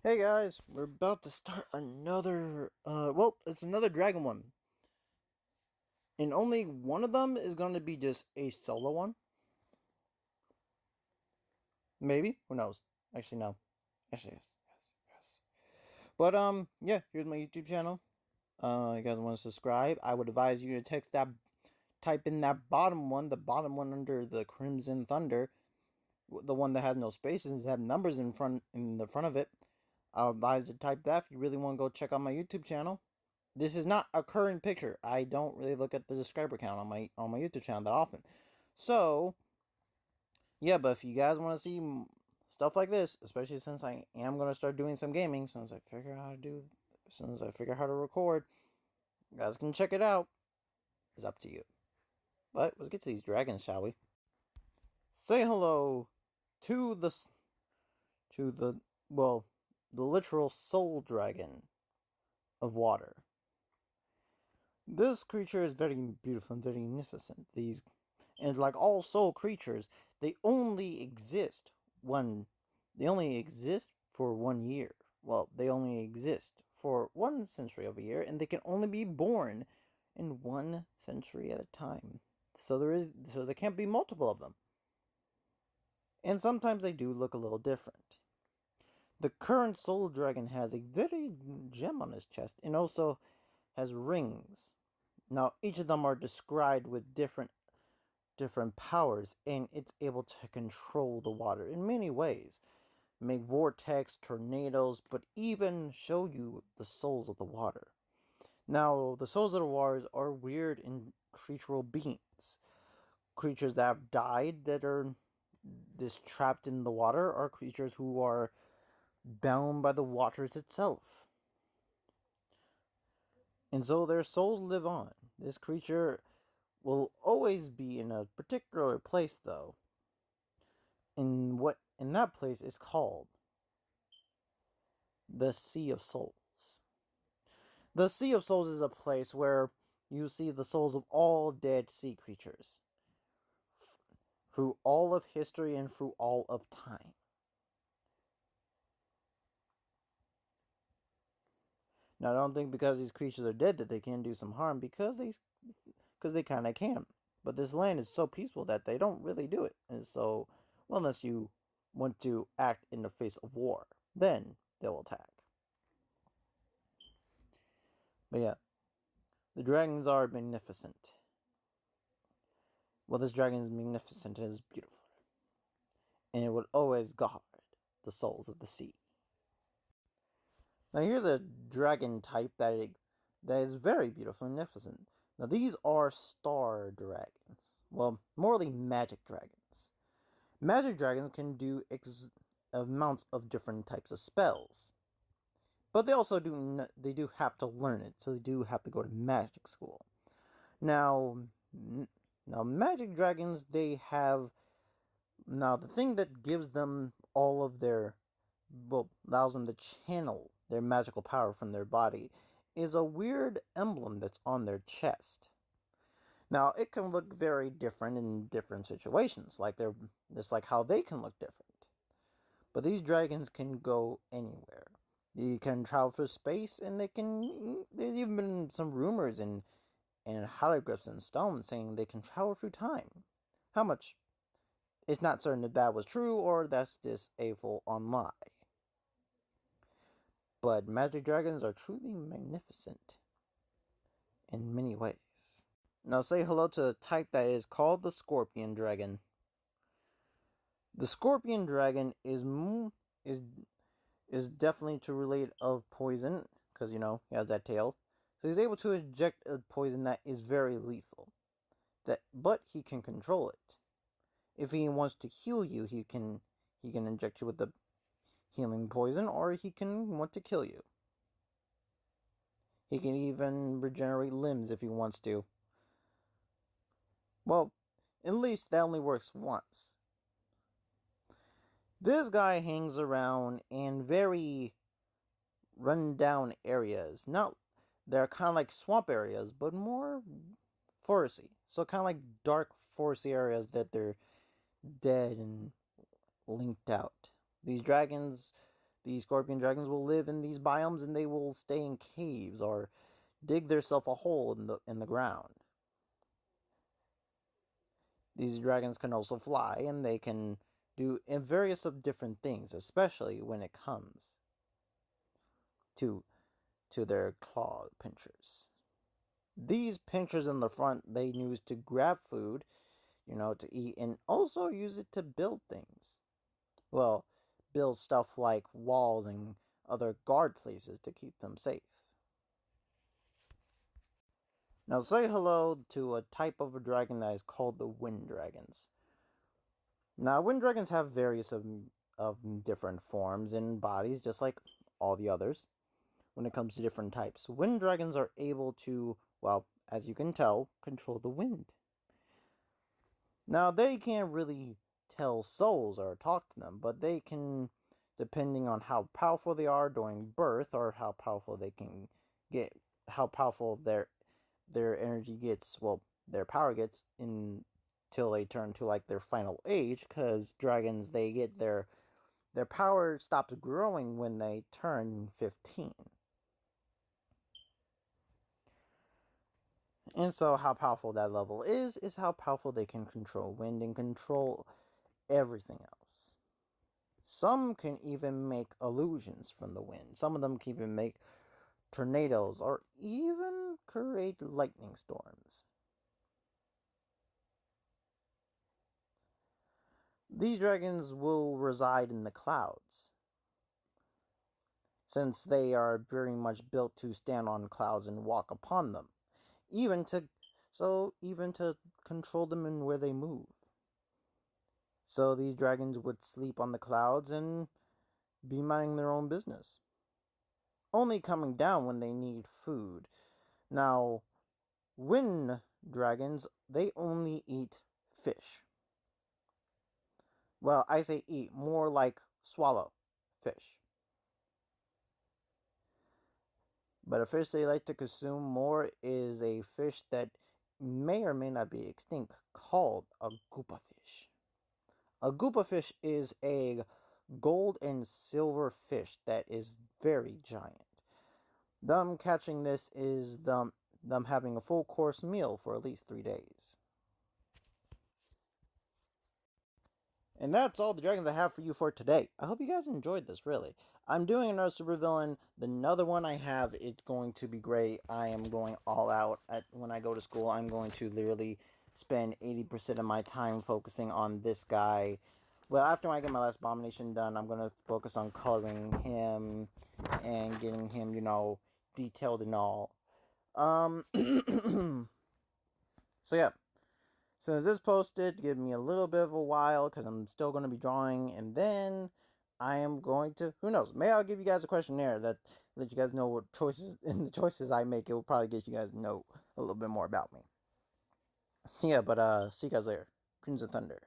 Hey guys, we're about to start another, it's another Dragon one. And only one of them is going to be just a solo one. Maybe? Who knows? Actually, no. Actually, yes. But, yeah, here's my YouTube channel. You guys want to subscribe? I would advise you to type in that bottom one, the bottom one under the Crimson Thunder, the one that has no spaces, have numbers in the front of it. I would advise to type that if you really want to go check out my YouTube channel. This is not a current picture. I don't really look at the subscriber count on my YouTube channel that often. So yeah, but if you guys want to see stuff like this, especially since I am gonna start doing some gaming, since I figure out how to record, you guys can check it out. It's up to you. But let's get to these dragons, shall we? Say hello to the well, the literal soul dragon of water. This creature is very beautiful and very magnificent. And like all soul creatures, they only exist one. They only exist for 1 year. Well, they only exist for 1 century of a year, and they can only be born in 1 century at a time. So there can't be multiple of them. And sometimes they do look a little different. The current soul dragon has a very gem on his chest, and also has rings. Now each of them are described with different powers, and it's able to control the water in many ways. Make vortex, tornadoes, but even show you the souls of the water. Now, the souls of the waters are weird and creatural beings. Creatures that have died that are just trapped in the water are creatures who are bound by the waters itself. And so their souls live on. This creature will always be in a particular place, though, in what in that place is called the Sea of Souls. The Sea of Souls is a place where you see the souls of all dead sea creatures through all of history and through all of time. Now, I don't think because these creatures are dead that they can do some harm because they kind of can. But this land is so peaceful that they don't really do it. And so, well, unless you want to act in the face of war, then they'll attack. But yeah, the dragons are magnificent. Well, this dragon is magnificent and is beautiful, and it will always guard the souls of the sea. Now, here's a dragon type that is very beautiful and magnificent. Now, these are star dragons. Well, morely magic dragons. Magic dragons can do amounts of different types of spells, but they do have to learn it, so they do have to go to magic school. Now, now magic dragons they have now the thing that gives them all of their allows them to channel their magical power from their body is a weird emblem that's on their chest. Now it can look very different in different situations, like they're just like how they can look different. But these dragons can go anywhere. They can travel through space, and they can. There's even been some rumors and hieroglyphs in stone saying they can travel through time. How much? It's not certain if that was true or that's just a full-on lie. But magic dragons are truly magnificent in many ways. Now say hello to a type that is called the Scorpion Dragon. The Scorpion Dragon is is definitely to relate of poison because he has that tail. So he's able to inject a poison that is very lethal. But he can control it. If he wants to heal you, he can inject you with the healing poison, or he can want to kill you. He can even regenerate limbs if he wants to. Well, at least that only works once. This guy hangs around in very run-down areas. Not they're kind of like swamp areas, but more foresty. So kind of like dark foresty areas that they're dead and linked out. These dragons These scorpion dragons will live in these biomes, and they will stay in caves or dig themselves a hole in the ground. These dragons can also fly, and they can do various of different things, especially when it comes to their claw pinchers. These pinchers in the front they use to grab food, to eat, and also use it to build things. Well, build stuff like walls and other guard places to keep them safe. Now say hello to a type of a dragon that is called the wind dragons. Now wind dragons have various of different forms and bodies, just like all the others. When it comes to different types, wind dragons are able to, well, as you can tell, control the wind. Now they can't really tell souls or talk to them, but they can, depending on how powerful they are during birth or how powerful they can get, how powerful their energy gets, well, their power gets until they turn to like their final age, because dragons, they get their power stops growing when they turn 15. And so how powerful that level is how powerful they can control wind and control everything else. Some can even make illusions from the wind. Some of them can even make tornadoes or even create lightning storms. These dragons will reside in the clouds, since they are very much built to stand on clouds and walk upon them, even to control them in where they move. So these dragons would sleep on the clouds and be minding their own business, only coming down when they need food. Now, wind dragons, they only eat fish. Well, I say eat, more like swallow fish. But a fish they like to consume more is a fish that may or may not be extinct, called a guppa fish. A guppa fish is a gold and silver fish that is very giant. Them catching this is them having a full course meal for at least 3 days. And that's all the dragons I have for you for today. I hope you guys enjoyed this, really. I'm doing another supervillain. Another one I have, it's going to be great. I am going all out. When I go to school, I'm going to literally spend 80% of my time focusing on this guy. Well, after I get my last abomination done, I'm going to focus on coloring him and getting him, detailed and all. So yeah. As soon as this posted, give me a little bit of a while, because I'm still going to be drawing, and then I am going to, who knows, maybe I'll give you guys a questionnaire that let you guys know what choices, in the choices I make, it will probably get you guys to know a little bit more about me. Yeah, but see you guys later. Crimson Thunder.